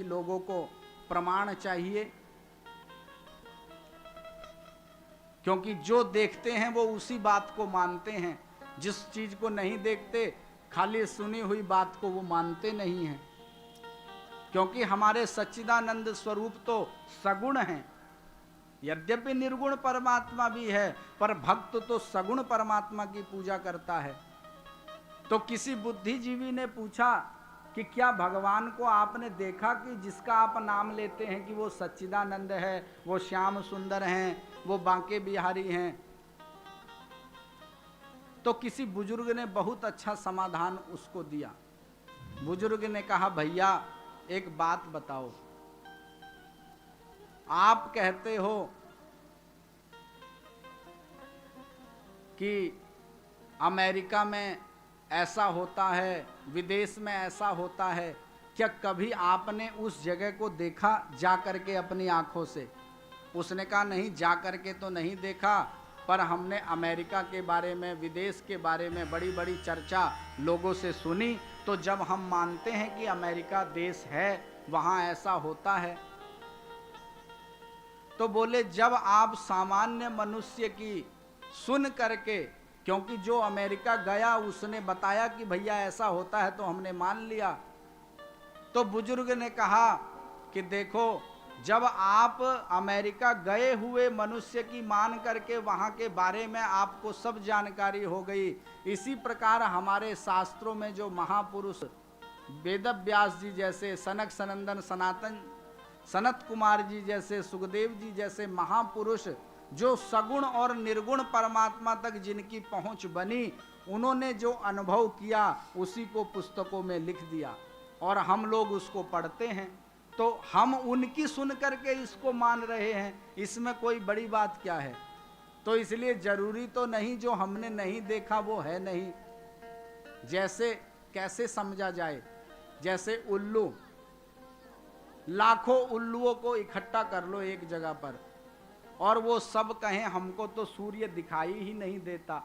लोगों को प्रमाण चाहिए, क्योंकि जो देखते हैं वो उसी बात को मानते हैं। जिस चीज को नहीं देखते, खाली सुनी हुई बात को वो मानते नहीं हैं। क्योंकि हमारे सच्चिदानंद स्वरूप तो सगुण हैं। यद्यपि निर्गुण परमात्मा भी है, पर भक्त तो सगुण परमात्मा की पूजा करता है। तो किसी बुद्धिजीवी ने पूछा कि क्या भगवान को आपने देखा कि जिसका आप नाम लेते हैं कि वो सच्चिदानंद है, वो श्याम सुंदर हैं, वो बांके बिहारी हैं? तो किसी बुजुर्ग ने बहुत अच्छा समाधान उसको दिया। बुजुर्ग ने कहा, भैया एक बात बताओ, आप कहते हो कि अमेरिका में ऐसा होता है, विदेश में ऐसा होता है, क्या कभी आपने उस जगह को देखा जा करके अपनी आंखों से? उसने कहा, नहीं, जा करके तो नहीं देखा, पर हमने अमेरिका के बारे में, विदेश के बारे में बड़ी बड़ी चर्चा लोगों से सुनी। तो जब हम मानते हैं कि अमेरिका देश है, वहाँ ऐसा होता है, तो बोले जब आप सामान्य मनुष्य की सुन करके, क्योंकि जो अमेरिका गया उसने बताया कि भैया ऐसा होता है, तो हमने मान लिया। तो बुजुर्ग ने कहा कि देखो, जब आप अमेरिका गए हुए मनुष्य की मान करके वहाँ के बारे में आपको सब जानकारी हो गई, इसी प्रकार हमारे शास्त्रों में जो महापुरुष वेदव्यास जी जैसे, सनक सनंदन सनत कुमार जी जैसे, सुखदेव जी जैसे महापुरुष, जो सगुण और निर्गुण परमात्मा तक जिनकी पहुंच बनी, उन्होंने जो अनुभव किया उसी को पुस्तकों में लिख दिया और हम लोग उसको पढ़ते हैं। तो हम उनकी सुन करके इसको मान रहे हैं, इसमें कोई बड़ी बात क्या है? तो इसलिए जरूरी तो नहीं जो हमने नहीं देखा वो है नहीं। जैसे कैसे समझा जाए? जैसे उल्लू, लाखों उल्लुओं को इकट्ठा कर लो एक जगह पर और वो सब कहें हमको तो सूर्य दिखाई ही नहीं देता,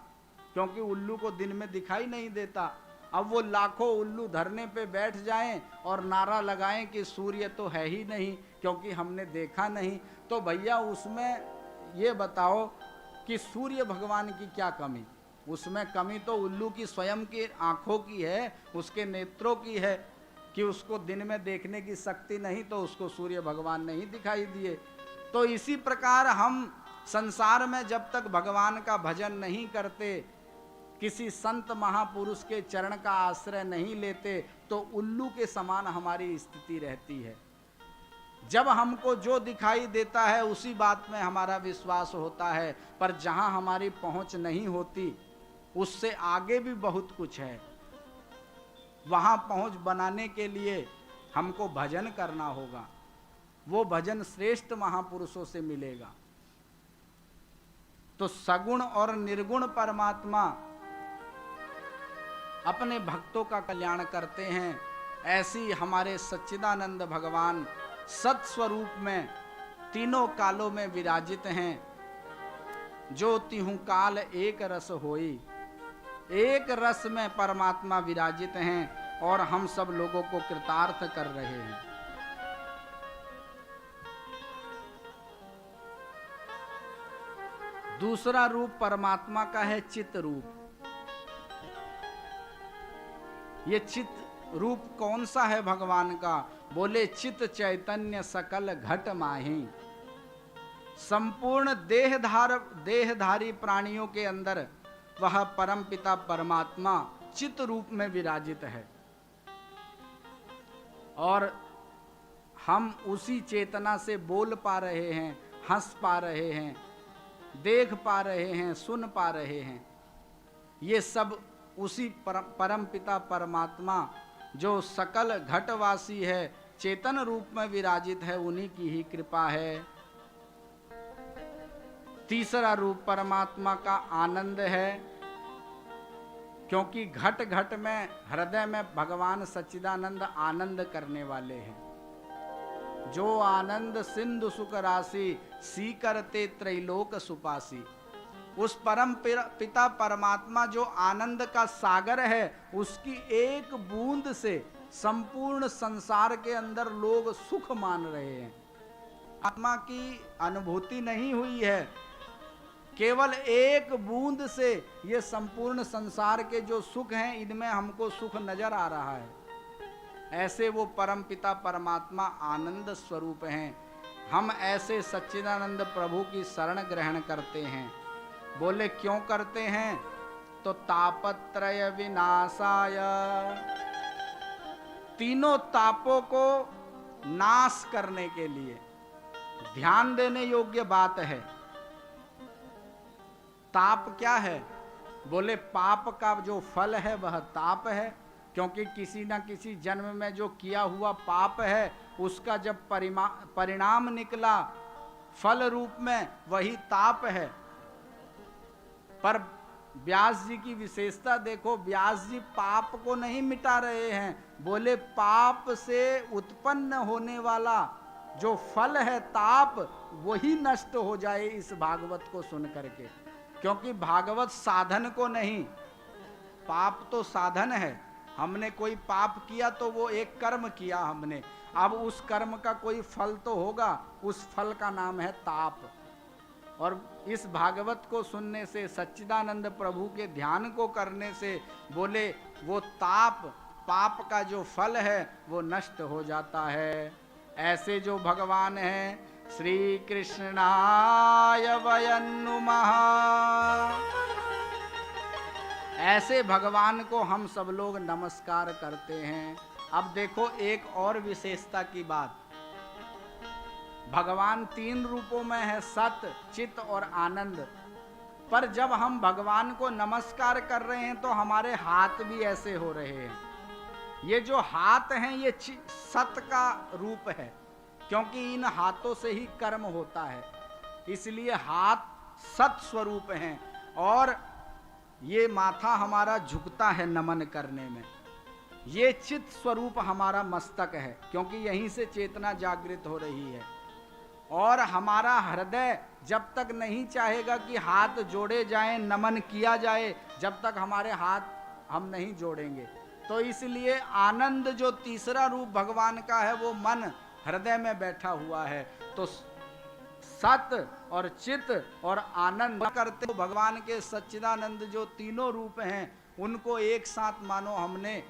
क्योंकि उल्लू को दिन में दिखाई नहीं देता। अब वो लाखों उल्लू धरने पे बैठ जाएं और नारा लगाएं कि सूर्य तो है ही नहीं, क्योंकि हमने देखा नहीं। तो भैया उसमें ये बताओ कि सूर्य भगवान की क्या कमी? उसमें कमी तो उल्लू की स्वयं की आंखों की है, उसके नेत्रों की है, कि उसको दिन में देखने की शक्ति नहीं, तो उसको सूर्य भगवान नहीं दिखाई दिए। तो इसी प्रकार हम संसार में जब तक भगवान का भजन नहीं करते, किसी संत महापुरुष के चरण का आश्रय नहीं लेते, तो उल्लू के समान हमारी स्थिति रहती है। जब हमको जो दिखाई देता है उसी बात में हमारा विश्वास होता है, पर जहां हमारी पहुंच नहीं होती उससे आगे भी बहुत कुछ है। वहां पहुंच बनाने के लिए हमको भजन करना होगा, वो भजन श्रेष्ठ महापुरुषों से मिलेगा। तो सगुण और निर्गुण परमात्मा अपने भक्तों का कल्याण करते हैं। ऐसी हमारे सच्चिदानंद भगवान सत्स्वरूप में तीनों कालों में विराजित हैं। जो तिहु काल एक रस होई, एक रस में परमात्मा विराजित हैं और हम सब लोगों को कृतार्थ कर रहे हैं। दूसरा रूप परमात्मा का है चित रूप। ये चित रूप कौन सा है भगवान का? बोले चित चैतन्य सकल घट माही। संपूर्ण देहधारी प्राणियों के अंदर वह परम पिता परमात्मा चित रूप में विराजित है और हम उसी चेतना से बोल पा रहे हैं, हंस पा रहे हैं, देख पा रहे हैं, सुन पा रहे हैं। ये सब उसी परम पिता परमात्मा जो सकल घटवासी है, चेतन रूप में विराजित है, उन्हीं की ही कृपा है। तीसरा रूप परमात्मा का आनंद है, क्योंकि घट घट में, हृदय में भगवान सच्चिदानंद आनंद करने वाले हैं। जो आनंद सिंधु सुख राशि, सी करते त्रैलोक सुपासी। उस परम पिता परमात्मा जो आनंद का सागर है, उसकी एक बूंद से संपूर्ण संसार के अंदर लोग सुख मान रहे हैं। आत्मा की अनुभूति नहीं हुई है। केवल एक बूंद से ये संपूर्ण संसार के जो सुख हैं, इनमें हमको सुख नजर आ रहा है। ऐसे वो परमपिता परमात्मा आनंद स्वरूप हैं। हम ऐसे सच्चिदानंद प्रभु की शरण ग्रहण करते हैं। बोले क्यों करते हैं? तो तापत्रय विनाशाय, तीनों तापों को नाश करने के लिए। ध्यान देने योग्य बात है। ताप क्या है? बोले पाप का जो फल है वह ताप है, क्योंकि किसी न किसी जन्म में जो किया हुआ पाप है उसका जब परिणाम निकला फल रूप में, वही ताप है। पर व्यास जी की विशेषता देखो, व्यास जी पाप को नहीं मिटा रहे हैं। बोले पाप से उत्पन्न होने वाला जो फल है ताप, वही नष्ट हो जाए इस भागवत को सुन करके। क्योंकि भागवत साधन को नहीं, पाप तो साधन है। हमने कोई पाप किया तो वो एक कर्म किया हमने, अब उस कर्म का कोई फल तो होगा, उस फल का नाम है ताप। और इस भागवत को सुनने से, सच्चिदानंद प्रभु के ध्यान को करने से, बोले वो ताप, पाप का जो फल है वो नष्ट हो जाता है। ऐसे जो भगवान हैं, श्री कृष्णाय वयं नुमः, ऐसे भगवान को हम सब लोग नमस्कार करते हैं। अब देखो एक और विशेषता की बात, भगवान 3 रूपों में है, सत, चित और आनंद। पर जब हम भगवान को नमस्कार कर रहे हैं तो हमारे हाथ भी ऐसे हो रहे हैं। ये जो हाथ हैं ये सत का रूप है, क्योंकि इन हाथों से ही कर्म होता है, इसलिए हाथ सत स्वरूप हैं। और ये माथा हमारा झुकता है नमन करने में। ये चित स्वरूप हमारा मस्तक है, क्योंकि यहीं से चेतना जागृत हो रही है। और हमारा हृदय जब तक नहीं चाहेगा कि हाथ जोड़े जाएं, नमन किया जाए, जब तक हमारे हाथ हम नहीं जोड़ेंगे। तो इसलिए आनंद जो तीसरा रूप भगवान का है वो मन हृदय में बैठा हुआ है। तो सत और चित और आनंद करते हो भगवान के सच्चिदानंद जो तीनों रूप हैं, उनको एक साथ मानो हमने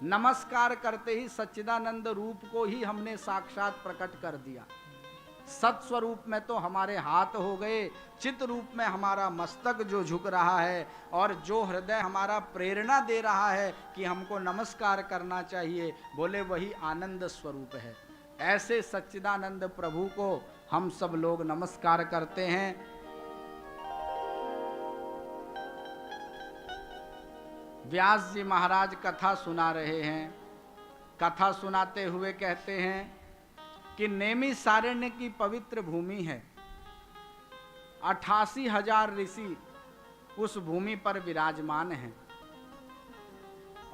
नमस्कार करते ही सच्चिदानंद रूप को ही हमने साक्षात प्रकट कर दिया। सत स्वरूप में तो हमारे हाथ हो गए, चित रूप में हमारा मस्तक जो झुक रहा है, और जो हृदय हमारा प्रेरणा दे रहा है कि हमको नमस्कार करना चाहिए, बोले वही आनंद स्वरूप है। ऐसे सच्चिदानंद प्रभु को हम सब लोग नमस्कार करते हैं। व्यास जी महाराज कथा सुना रहे हैं। कथा सुनाते हुए कहते हैं कि नैमिषारण्य की पवित्र भूमि है, 88,000 ऋषि उस भूमि पर विराजमान हैं।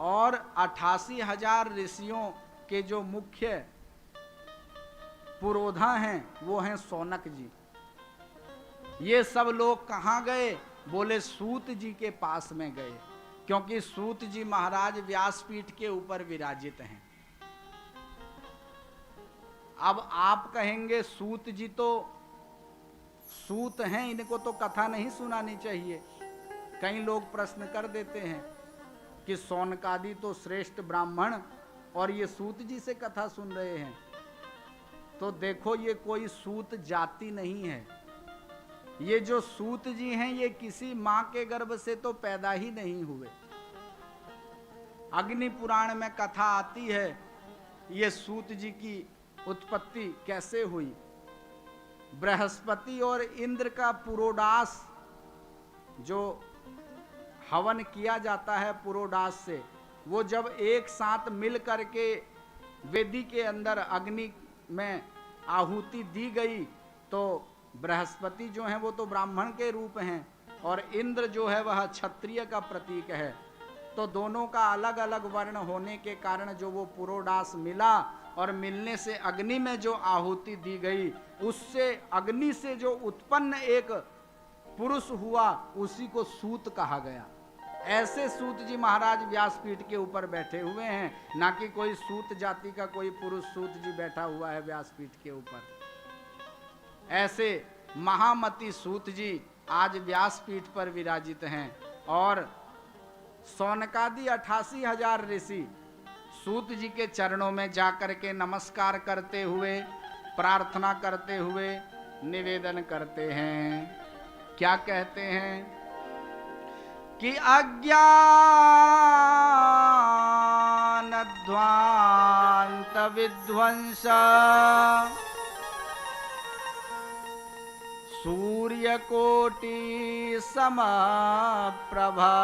और 88,000 ऋषियों के जो मुख्य पुरोधा हैं वो हैं सौनक जी। ये सब लोग कहाँ गए? बोले सूत जी के पास में गए, क्योंकि सूत जी महाराज व्यासपीठ के ऊपर विराजित हैं। अब आप कहेंगे सूत जी तो सूत हैं, इनको तो कथा नहीं सुनानी चाहिए। कई लोग प्रश्न कर देते हैं कि सौनकादि तो श्रेष्ठ ब्राह्मण और ये सूत जी से कथा सुन रहे हैं। तो देखो ये कोई सूत जाति नहीं है। ये जो सूत जी हैं ये किसी मां के गर्भ से तो पैदा ही नहीं हुए। अग्नि पुराण में कथा आती है ये सूत जी की उत्पत्ति कैसे हुई। बृहस्पति और इंद्र का पुरोडास जो हवन किया जाता है पुरोडास से, वो जब एक साथ मिल करके वेदी के अंदर अग्नि में आहुति दी गई तो बृहस्पति जो हैं वो तो ब्राह्मण के रूप हैं और इंद्र जो है वह क्षत्रिय का प्रतीक है। तो दोनों का अलग अलग वर्ण होने के कारण जो वो पुरोडास मिला और मिलने से अग्नि में जो आहुति दी गई, उससे अग्नि से जो उत्पन्न एक पुरुष हुआ उसी को सूत कहा गया। ऐसे सूत जी महाराज व्यासपीठ के ऊपर बैठे हुए हैं, ना कि कोई सूत जाति का कोई पुरुष सूत जी बैठा हुआ है व्यासपीठ के ऊपर। ऐसे महामती सूत जी आज व्यासपीठ पर विराजित हैं और सौनकादि 88,000 ऋषि सूत जी के चरणों में जाकर के नमस्कार करते हुए, प्रार्थना करते हुए निवेदन करते हैं। क्या कहते हैं कि अज्ञान ध्वांत विध्वंस सूर्य कोटि समप्रभा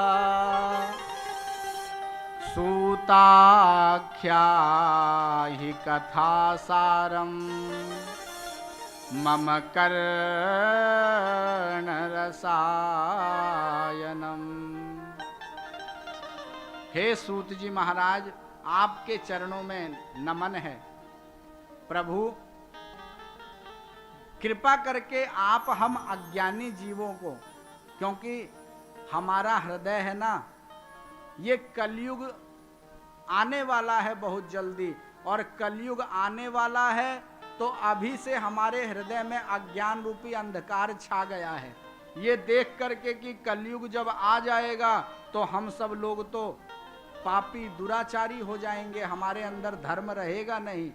सूताख्या हि कथा सारम मम कर्ण रसायनम। हे सूत जी महाराज, आपके चरणों में नमन है। प्रभु कृपा करके आप हम अज्ञानी जीवों को, क्योंकि हमारा हृदय है ना, ये कलयुग आने वाला है बहुत जल्दी, और कलयुग आने वाला है तो अभी से हमारे हृदय में अज्ञान रूपी अंधकार छा गया है। ये देख करके कि कलयुग जब आ जाएगा तो हम सब लोग तो पापी दुराचारी हो जाएंगे, हमारे अंदर धर्म रहेगा नहीं।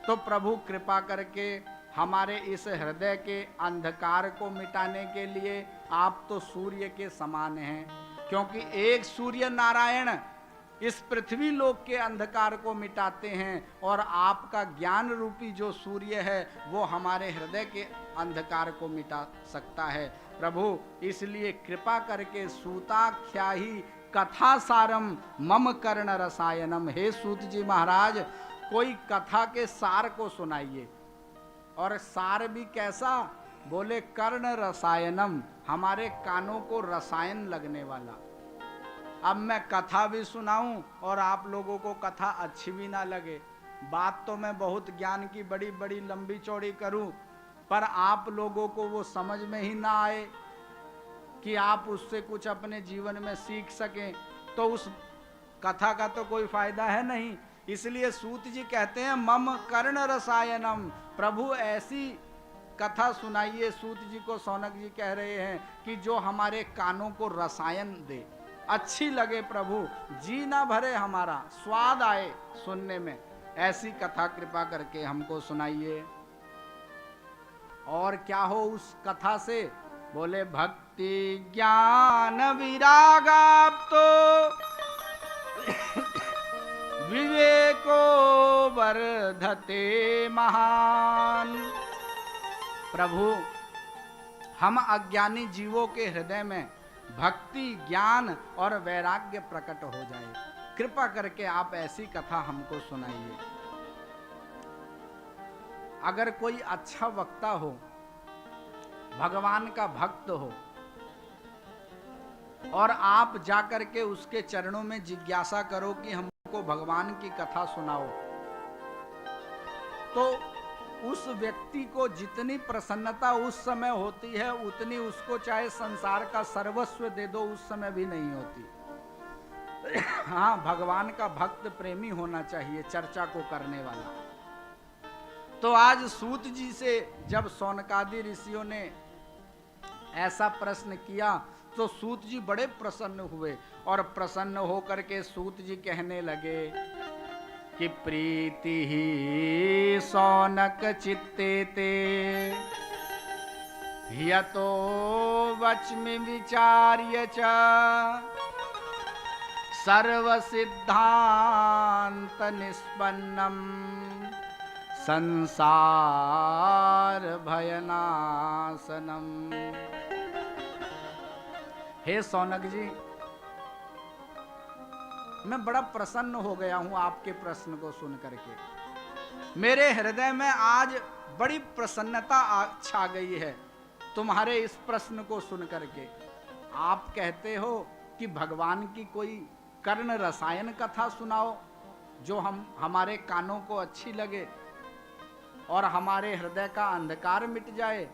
तो प्रभु कृपा करके हमारे इस हृदय के अंधकार को मिटाने के लिए आप तो सूर्य के समान हैं, क्योंकि एक सूर्य नारायण इस पृथ्वी लोक के अंधकार को मिटाते हैं और आपका ज्ञान रूपी जो सूर्य है वो हमारे हृदय के अंधकार को मिटा सकता है। प्रभु इसलिए कृपा करके सूताख्याही कथा सारम मम कर्ण रसायनम। हे सूत जी महाराज, कोई कथा के सार को सुनाइए। और सार भी कैसा? बोले कर्ण रसायनम, हमारे कानों को रसायन लगने वाला। अब मैं कथा भी सुनाऊं और आप लोगों को कथा अच्छी भी ना लगे, बात तो मैं बहुत ज्ञान की बड़ी बड़ी लंबी चौड़ी करूं, पर आप लोगों को वो समझ में ही ना आए कि आप उससे कुछ अपने जीवन में सीख सकें, तो उस कथा का तो कोई फायदा है नहीं। इसलिए सूत जी कहते हैं मम कर्ण रसायनम। प्रभु ऐसी कथा सुनाइए, सूत जी को सौनक जी कह रहे हैं, कि जो हमारे कानों को रसायन दे, अच्छी लगे प्रभु, जी ना भरे हमारा, स्वाद आए सुनने में। ऐसी कथा कृपा करके हमको सुनाइए। और क्या हो उस कथा से? बोले भक्ति ज्ञान विरागाप तो विवेको वर्धते महान। प्रभु हम अज्ञानी जीवों के हृदय में भक्ति ज्ञान और वैराग्य प्रकट हो जाए, कृपा करके आप ऐसी कथा हमको सुनाइए। अगर कोई अच्छा वक्ता हो, भगवान का भक्त हो, और आप जाकर के उसके चरणों में जिज्ञासा करो कि हमको भगवान की कथा सुनाओ, तो उस व्यक्ति को जितनी प्रसन्नता उस समय होती है उतनी उसको चाहे संसार का सर्वस्व दे दो उस समय भी नहीं होती। हाँ, भगवान का भक्त प्रेमी होना चाहिए, चर्चा को करने वाला। तो आज सूत जी से जब सौनकादि ऋषियों ने ऐसा प्रश्न किया तो सूत जी बड़े प्रसन्न हुए, और प्रसन्न होकर के सूत जी कहने लगे कि प्रीति ही सौनक चित्ते ते यतो वच्मि विचार्य च सर्व सिद्धांत निष्पन्नम संसार भयनाशनम। हे सौनक जी, मैं बड़ा प्रसन्न हो गया हूं आपके प्रश्न को सुन करके। मेरे हृदय में आज बड़ी प्रसन्नता छा गई है तुम्हारे इस प्रश्न को सुन करके। आप कहते हो कि भगवान की कोई कर्ण रसायन कथा सुनाओ जो हमारे कानों को अच्छी लगे और हमारे हृदय का अंधकार मिट जाए।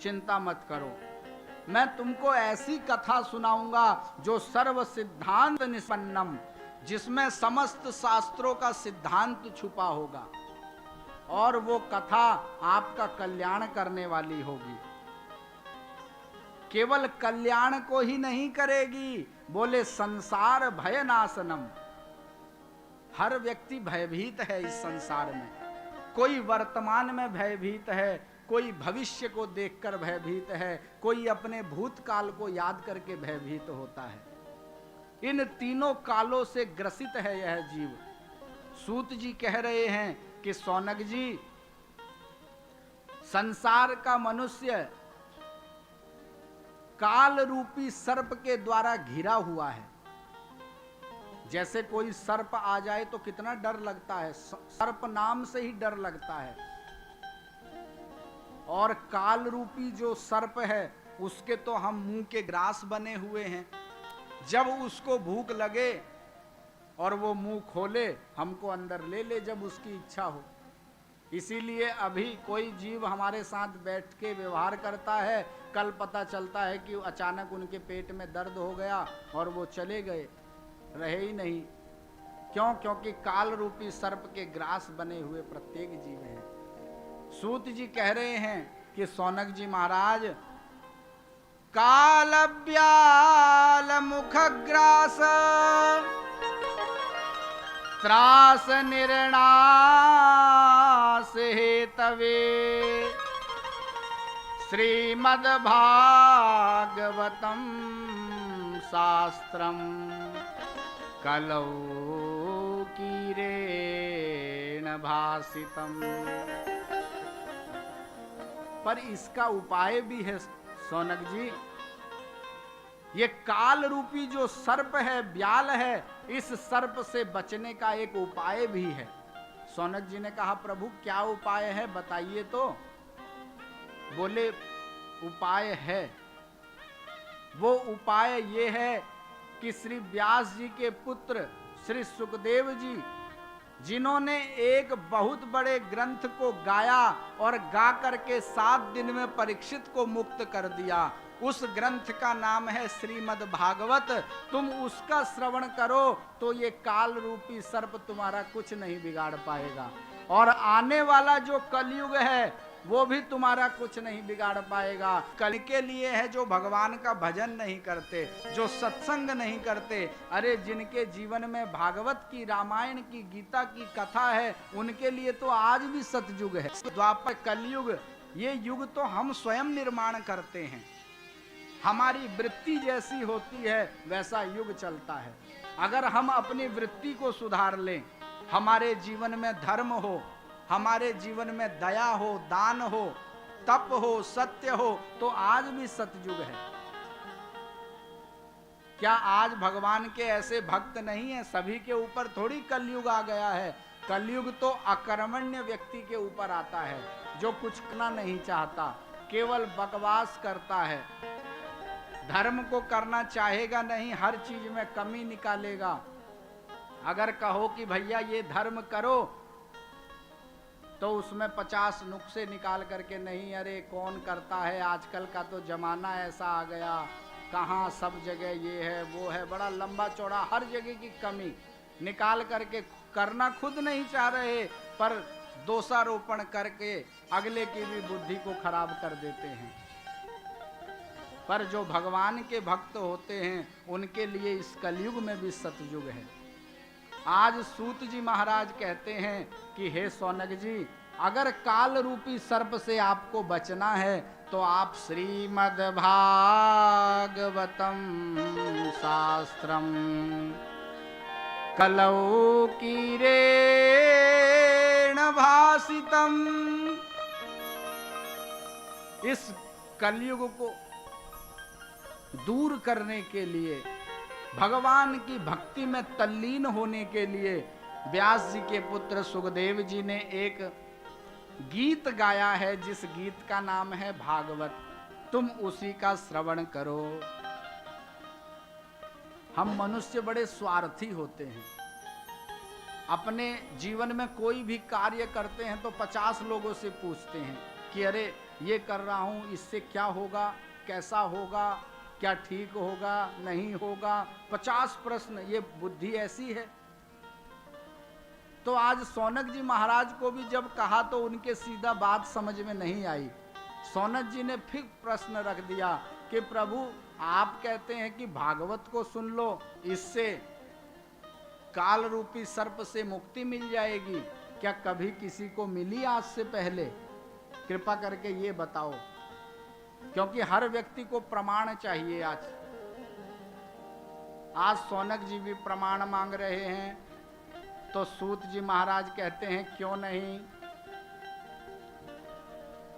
चिंता मत करो, मैं तुमको ऐसी कथा सुनाऊंगा जो सर्व सिद्धांत निष्पन्नम, जिसमें समस्त शास्त्रों का सिद्धांत छुपा होगा, और वो कथा आपका कल्याण करने वाली होगी। केवल कल्याण को ही नहीं करेगी, बोले संसार भय नाशनम। हर व्यक्ति भयभीत है इस संसार में। कोई वर्तमान में भयभीत है, कोई भविष्य को देखकर भयभीत है, कोई अपने भूतकाल को याद करके भयभीत होता है। इन तीनों कालों से ग्रसित है यह जीव। सूत जी कह रहे हैं कि सौनक जी, संसार का मनुष्य काल रूपी सर्प के द्वारा घिरा हुआ है। जैसे कोई सर्प आ जाए तो कितना डर लगता है, सर्प नाम से ही डर लगता है। और काल रूपी जो सर्प है उसके तो हम मुंह के ग्रास बने हुए हैं। जब उसको भूख लगे और वो मुंह खोले, हमको अंदर ले ले जब उसकी इच्छा हो। इसीलिए अभी कोई जीव हमारे साथ बैठ के व्यवहार करता है, कल पता चलता है कि अचानक उनके पेट में दर्द हो गया और वो चले गए, रहे ही नहीं। क्यों? क्योंकि काल रूपी सर्प के ग्रास बने हुए प्रत्येक जीव है। सूत जी कह रहे हैं कि सौनक जी महाराज, काल ब्याल मुख ग्रास त्रास निर्णास हेतवे श्रीमद् भागवतम शास्त्रम कलौ कीरेण भासितम। पर इसका उपाय भी है सौनक जी। ये काल रूपी जो सर्प है, ब्याल है, इस सर्प से बचने का एक उपाय भी है। सौनक जी ने कहा, प्रभु क्या उपाय है बताइए तो। बोले उपाय है, वो उपाय ये है कि श्री व्यास जी के पुत्र श्री सुखदेव जी, जिन्होंने एक बहुत बड़े ग्रंथ को गाया और गा करके 7 दिन में परीक्षित को मुक्त कर दिया, उस ग्रंथ का नाम है श्रीमद् भागवत। तुम उसका श्रवण करो तो ये काल रूपी सर्प तुम्हारा कुछ नहीं बिगाड़ पाएगा, और आने वाला जो कलयुग है वो भी तुम्हारा कुछ नहीं बिगाड़ पाएगा। कल के लिए है जो भगवान का भजन नहीं करते, जो सत्संग नहीं करते। अरे जिनके जीवन में भागवत की, रामायण की, गीता की कथा है, उनके लिए तो आज भी सतयुग है। द्वापर कलयुग, ये युग तो हम स्वयं निर्माण करते हैं। हमारी वृत्ति जैसी होती है वैसा युग चलता है। अगर हम अपनी वृत्ति को सुधार लें, हमारे जीवन में धर्म हो, हमारे जीवन में दया हो, दान हो, तप हो, सत्य हो, तो आज भी सतयुग है। क्या आज भगवान के ऐसे भक्त नहीं है? सभी के ऊपर थोड़ी कलयुग आ गया है। कलयुग तो अकर्मण्य व्यक्ति के ऊपर आता है, जो कुछ करना नहीं चाहता, केवल बकवास करता है, धर्म को करना चाहेगा नहीं, हर चीज में कमी निकालेगा। अगर कहो कि भैया ये धर्म करो तो उसमें 50 नुक्से निकाल करके, नहीं अरे कौन करता है, आजकल का तो जमाना ऐसा आ गया, कहाँ सब जगह ये है वो है, बड़ा लंबा चौड़ा हर जगह की कमी निकाल करके करना खुद नहीं चाह रहे, पर दोषारोपण करके अगले की भी बुद्धि को खराब कर देते हैं। पर जो भगवान के भक्त होते हैं उनके लिए इस कलयुग में भी सतयुग है। आज सूत जी महाराज कहते हैं कि हे सौनक जी, अगर काल रूपी सर्प से आपको बचना है तो आप श्रीमद् भागवतम शास्त्रम कलौ कीरेण भासितम, इस कलयुग को दूर करने के लिए, भगवान की भक्ति में तल्लीन होने के लिए व्यास जी के पुत्र सुखदेव जी ने एक गीत गाया है, जिस गीत का नाम है भागवत। तुम उसी का श्रवण करो। हम मनुष्य बड़े स्वार्थी होते हैं। अपने जीवन में कोई भी कार्य करते हैं तो 50 लोगों से पूछते हैं कि अरे ये कर रहा हूं, इससे क्या होगा, कैसा होगा, क्या ठीक होगा, नहीं होगा, 50 प्रश्न। ये बुद्धि ऐसी है। तो आज सौनक जी महाराज को भी जब कहा तो उनके सीधा बात समझ में नहीं आई। सौनक जी ने फिर प्रश्न रख दिया कि प्रभु आप कहते हैं कि भागवत को सुन लो, इससे काल रूपी सर्प से मुक्ति मिल जाएगी। क्या कभी किसी को मिली आज से पहले? कृपा करके ये बताओ, क्योंकि हर व्यक्ति को प्रमाण चाहिए। आज सौनक जी भी प्रमाण मांग रहे हैं, तो सूत जी महाराज कहते हैं क्यों नहीं।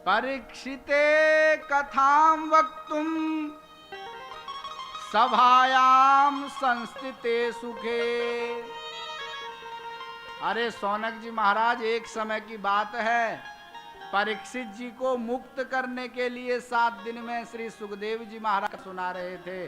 परीक्षिते कथाम वक्तुम सभायाम संस्थिते सुखे। अरे सौनक जी महाराज, एक समय की बात है, परीक्षित जी को मुक्त करने के लिए 7 दिन में श्री सुखदेव जी महाराज सुना रहे थे।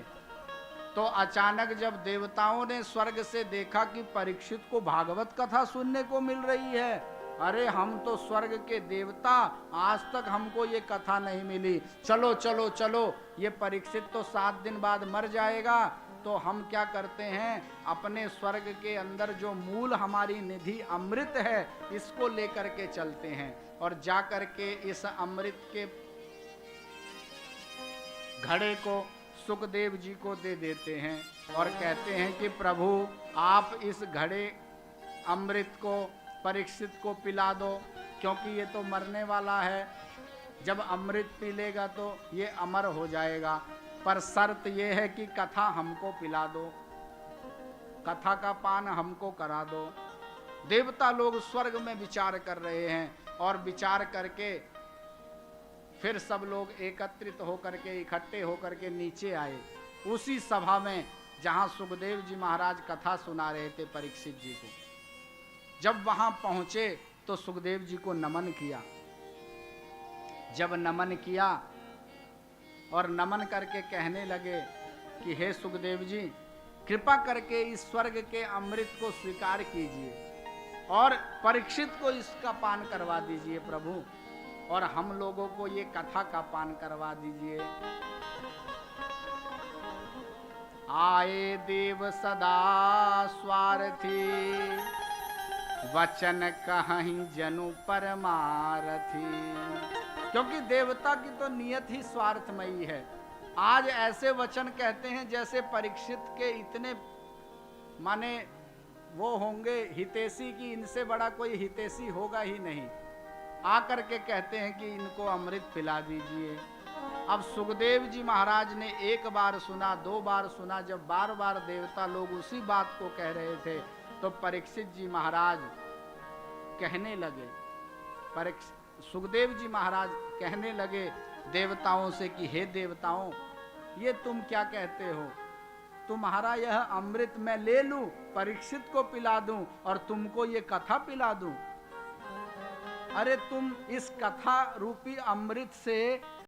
तो अचानक जब देवताओं ने स्वर्ग से देखा कि परीक्षित को भागवत कथा सुनने को मिल रही है, अरे हम तो स्वर्ग के देवता, आज तक हमको ये कथा नहीं मिली, चलो चलो चलो, ये परीक्षित तो 7 दिन बाद मर जाएगा, तो हम क्या करते हैं, अपने स्वर्ग के अंदर जो मूल हमारी निधि अमृत है, इसको लेकर के चलते हैं और जा करके इस अमृत के घड़े को सुखदेव जी को दे देते हैं और कहते हैं कि प्रभु आप इस घड़े अमृत को परीक्षित को पिला दो, क्योंकि ये तो मरने वाला है। जब अमृत पी लेगा तो ये अमर हो जाएगा, पर शर्त ये है कि कथा हमको पिला दो, कथा का पान हमको करा दो। देवता लोग स्वर्ग में विचार कर रहे हैं और विचार करके फिर सब लोग एकत्रित होकर के, इकट्ठे होकर के नीचे आए, उसी सभा में जहां सुखदेव जी महाराज कथा सुना रहे थे परीक्षित जी को। जब वहां पहुंचे तो सुखदेव जी को नमन किया। जब नमन किया और नमन करके कहने लगे कि हे सुखदेव जी, कृपा करके इस स्वर्ग के अमृत को स्वीकार कीजिए और परीक्षित को इसका पान करवा दीजिए प्रभु, और हम लोगों को ये कथा का पान करवा दीजिए। आए देव सदा स्वार्थी, वचन कहीं जनु परमारथी। क्योंकि देवता की तो नियत ही स्वार्थमयी है। आज ऐसे वचन कहते हैं जैसे परीक्षित के इतने माने वो होंगे हितैषी की इनसे बड़ा कोई हितैषी होगा ही नहीं। आकर के कहते हैं कि इनको अमृत पिला दीजिए। अब सुखदेव जी महाराज ने एक बार सुना, 2 बार सुना, जब बार बार देवता लोग उसी बात को कह रहे थे तो परीक्षित जी महाराज कहने लगे, सुखदेव जी महाराज कहने लगे देवताओं से कि हे देवताओं, ये तुम क्या कहते हो, तुम्हारा यह अमृत मैं ले लूं, परीक्षित को पिला दूं और तुमको ये कथा पिला दूं? अरे तुम इस कथा रूपी अमृत से